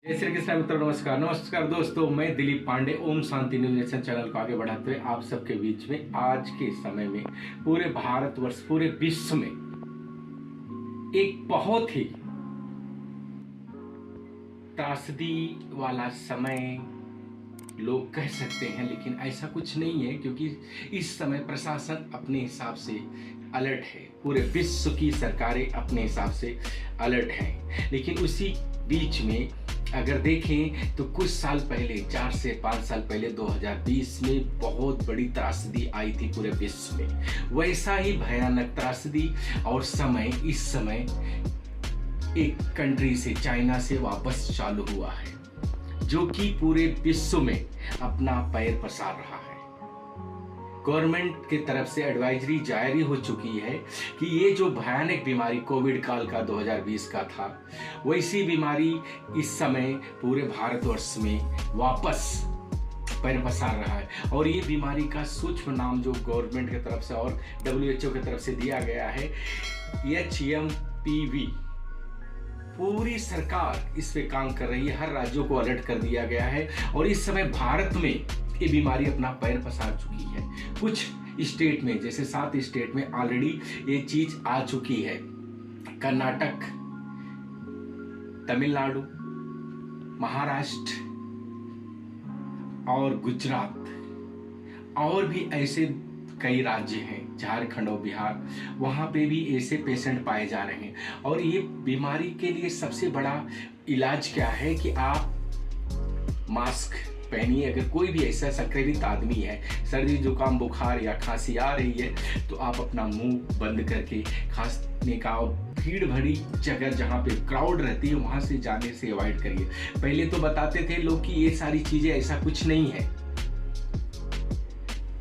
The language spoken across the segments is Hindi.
जय श्री कृष्ण मित्रों, नमस्कार नमस्कार दोस्तों। मैं Dilip Pandey Om Shanti news nation channel को आगे बढ़ाते हुए आप सबके बीच में आज के समय में पूरे भारतवर्ष पूरे विश्व में एक बहुत ही त्रासदी वाला समय लोग कह सकते हैं, लेकिन ऐसा कुछ नहीं है क्योंकि इस समय प्रशासन अपने हिसाब से अलर्ट है। पूरे विश्व की सरकारें अपने हिसाब से अलर्ट हैं, लेकिन उसी बीच में अगर देखें तो कुछ साल पहले 4 से 5 साल पहले 2020 में बहुत बड़ी त्रासदी आई थी पूरे विश्व में। वैसा ही भयानक त्रासदी और समय इस समय एक कंट्री से, चाइना से वापस चालू हुआ है, जो कि पूरे विश्व में अपना पैर पसार रहा है। गवर्नमेंट की तरफ से एडवाइजरी जारी हो चुकी है कि ये जो भयानक बीमारी कोविड काल का 2020 का था, वैसी बीमारी इस समय पूरे भारतवर्ष में वापस पैर पसार रहा है। और ये बीमारी का सूक्ष्म नाम जो गवर्नमेंट की तरफ से और WHO की तरफ से दिया गया है HMPV। पूरी सरकार इस पे काम कर रही है, हर राज्यों को अलर्ट कर दिया गया है और इस समय भारत में ये बीमारी अपना पैर पसार चुकी है। कुछ स्टेट में, जैसे 7 स्टेट में ऑलरेडी ये चीज आ चुकी है। कर्नाटक, तमिलनाडु, महाराष्ट्र और गुजरात और भी ऐसे कई राज्य हैं, झारखंड और बिहार, वहां पे भी ऐसे पेशेंट पाए जा रहे हैं। और ये बीमारी के लिए सबसे बड़ा इलाज क्या है कि आप मास्क पहनिए। अगर कोई भी ऐसा संक्रमित आदमी है, सर्दी जुकाम बुखार या खांसी आ रही है, तो आप अपना मुंह बंद करके खांसने का, भीड़ भरी जगह जहाँ पे क्राउड रहती है वहां से जाने से अवॉइड करिए। पहले तो बताते थे लोग कि ये सारी चीजें ऐसा कुछ नहीं है,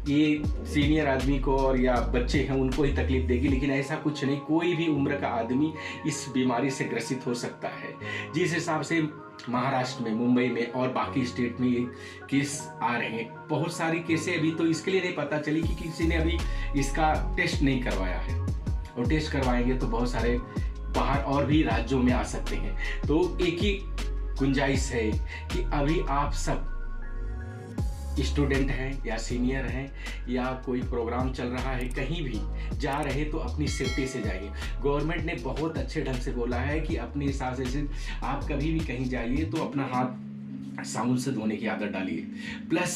ये सीनियर आदमी को और या बच्चे हैं उनको ही तकलीफ देगी, लेकिन ऐसा कुछ नहीं। कोई भी उम्र का आदमी इस बीमारी से ग्रसित हो सकता है। जिस हिसाब से महाराष्ट्र में, मुंबई में और बाकी स्टेट में ये केस आ रहे हैं, बहुत सारी केसें अभी तो इसके लिए नहीं पता चली कि किसी ने अभी इसका टेस्ट नहीं करवाया है, और टेस्ट करवाएंगे तो बहुत सारे बाहर और भी राज्यों में आ सकते हैं। तो एक ही गुंजाइश है कि अभी आप सब स्टूडेंट हैं या सीनियर हैं या कोई प्रोग्राम चल रहा है, कहीं भी जा रहे तो अपनी सेफ्टी से जाइए। गवर्नमेंट ने बहुत अच्छे ढंग से बोला है कि अपने हिसाब से आप कभी भी कहीं जाइए तो अपना हाथ साबुन से धोने की आदत डालिए, प्लस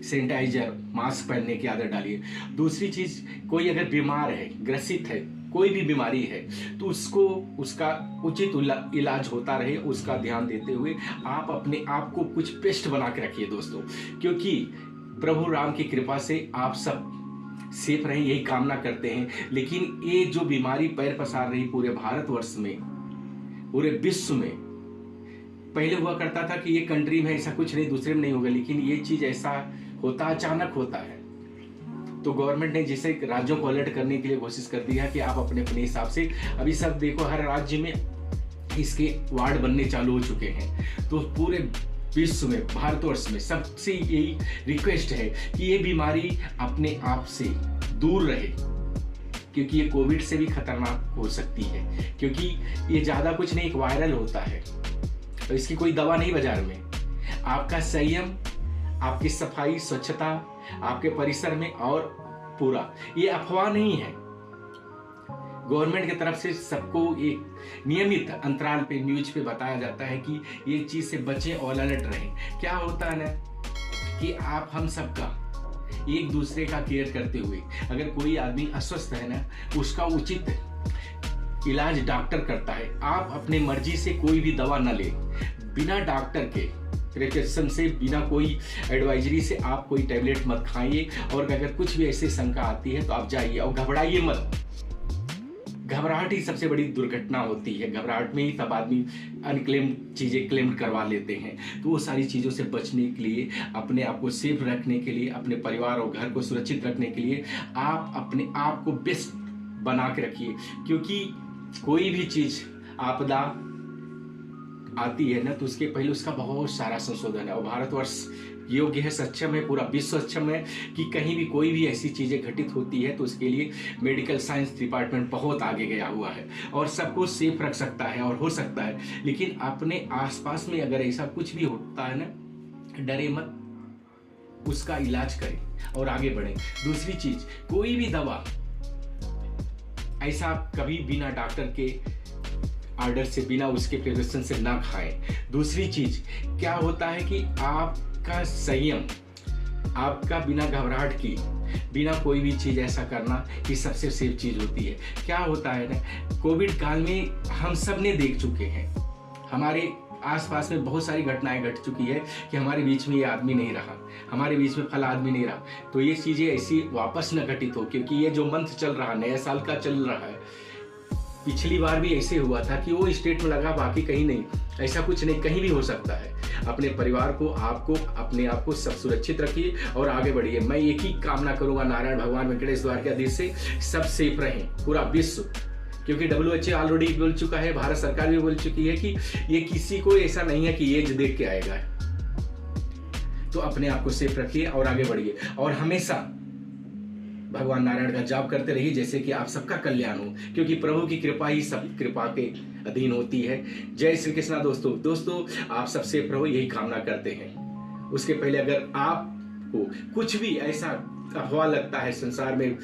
सैनिटाइजर, मास्क पहनने की आदत डालिए। दूसरी चीज, कोई अगर बीमार है, ग्रसित है, कोई भी बीमारी है, तो उसको उसका उचित इलाज होता रहे, उसका ध्यान देते हुए आप अपने आप को कुछ पेस्ट बना के रखिए दोस्तों, क्योंकि प्रभु राम की कृपा से आप सब सेफ रहें, यही कामना करते हैं। लेकिन ये जो बीमारी पैर पसार रही पूरे भारतवर्ष में, पूरे विश्व में, पहले हुआ करता था कि ये कंट्री में ऐसा कुछ नहीं, दूसरे में नहीं होगा, लेकिन ये चीज ऐसा होता अचानक होता है। तो गवर्नमेंट ने जिसे राज्यों को अलर्ट करने के लिए कोशिश कर दिया कि आप अपने अपने हिसाब से, अभी सब देखो हर राज्य में इसके वार्ड बनने चालू हो चुके हैं। तो पूरे विश्व में, भारतवर्ष में सबसे यही रिक्वेस्ट है कि ये बीमारी अपने आप से दूर रहे, क्योंकि ये कोविड से भी खतरनाक हो सकती है, क्योंकि ये ज्यादा कुछ नहीं, एक वायरल होता है, तो इसकी कोई दवा नहीं बाजार में। आपका संयम, आपकी सफाई, स्वच्छता आपके परिसर में, और पूरा ये अफवाह नहीं है। गवर्नमेंट की तरफ से सबको एक नियमित अंतराल पे न्यूज पे बताया जाता है कि ये चीज से बचें और अलर्ट रहें। क्या होता है ना कि आप हम सबका एक दूसरे का केयर करते हुए, अगर कोई आदमी अस्वस्थ है ना, उसका उचित इलाज डॉक्टर करता है। आप अपने मर्जी से कोई भी दवा न लें, बिना डॉक्टर के प्रिस्क्रिप्शन से, बिना कोई एडवाइजरी से आप कोई टैबलेट मत खाइए। और अगर कुछ भी ऐसी शंका आती है तो आप जाइए, और घबराइए मत। घबराहट ही सबसे बड़ी दुर्घटना होती है, घबराहट में ही सब आदमी अनक्लेम्ड चीजें क्लेम करवा लेते हैं। तो वो सारी चीजों से बचने के लिए, अपने आप को सेफ रखने के लिए, अपने परिवार और घर को सुरक्षित रखने के लिए आप अपने आप को बेस्ट बना के रखिए, क्योंकि कोई भी चीज, आपदा आती है ना, तो उसके पहले उसका बहुत सारा संशोधन है। और भारतवर्ष योग्य है, सक्षम है, पूरा विश्व सक्षम है कि कहीं भी कोई भी ऐसी चीज़ें घटित होती है तो उसके लिए मेडिकल साइंस डिपार्टमेंट बहुत आगे गया हुआ है और सबको सेफ रख सकता है और हो सकता है। लेकिन अपने आसपास में अगर ऐसा कुछ भी होता है ना, डरे मत, उसका इलाज करें और आगे बढ़ें। दूसरी चीज, कोई भी दवा ऐसा कभी बिना डॉक्टर के ऑर्डर से, बिना उसके प्रिस्क्रिप्शन से ना खाएं। दूसरी चीज क्या होता है कि आपका संयम, आपका बिना घबराहट की, बिना कोई भी चीज ऐसा करना, ये सबसे सेफ चीज होती है। क्या होता है ना, कोविड काल में हम सब ने देख चुके हैं, हमारे आसपास में बहुत सारी घटनाएं घट चुकी है कि हमारे बीच में ये आदमी नहीं रहा, हमारे बीच में फला आदमी नहीं रहा। तो ये चीजें ऐसी वापस न घटित हो, क्योंकि ये जो मंथ चल रहा, नए साल का चल रहा है, पिछली बार भी ऐसे हुआ था कि वो स्टेट में लगा, बाकी कहीं नहीं। ऐसा कुछ नहीं, कहीं भी हो सकता है। अपने परिवार को, आपको, अपने आप को सब सुरक्षित रखिए और आगे बढ़िए। मैं एक ही कामना करूंगा नारायण भगवान वेंकटेश द्वारकाधीश से, सब सेफ रहें, पूरा विश्व। क्योंकि WHO ऑलरेडी बोल चुका है, भारत सरकार भी बोल चुकी है कि ये किसी को ऐसा नहीं है कि एज देख के आएगा। तो अपने आप को सेफ रखिए और आगे बढ़िए और हमेशा भगवान नारायण का जाप करते रहिए, जैसे कि आप सबका कल्याण हो, क्योंकि प्रभु की कृपा ही सब कृपा के अधीन होती है। जय श्री कृष्णा दोस्तों, आप सब सेफ रहो, यही कामना करते हैं। उसके पहले अगर आपको कुछ भी ऐसा अफवाह लगता है संसार में,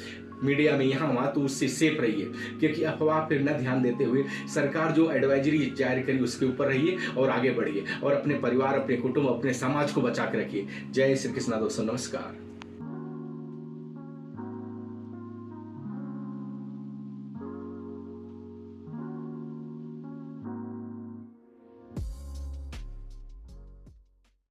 मीडिया में, यहाँ वहाँ, तो उससे सेफ रहिए, क्योंकि अफवाह पर न ध्यान देते हुए सरकार जो एडवाइजरी जारी करी उसके ऊपर रहिए और आगे बढ़िए और अपने परिवार, अपने कुटुंब, अपने समाज को बचा के रखिए। जय श्री कृष्णा दोस्तों, नमस्कार।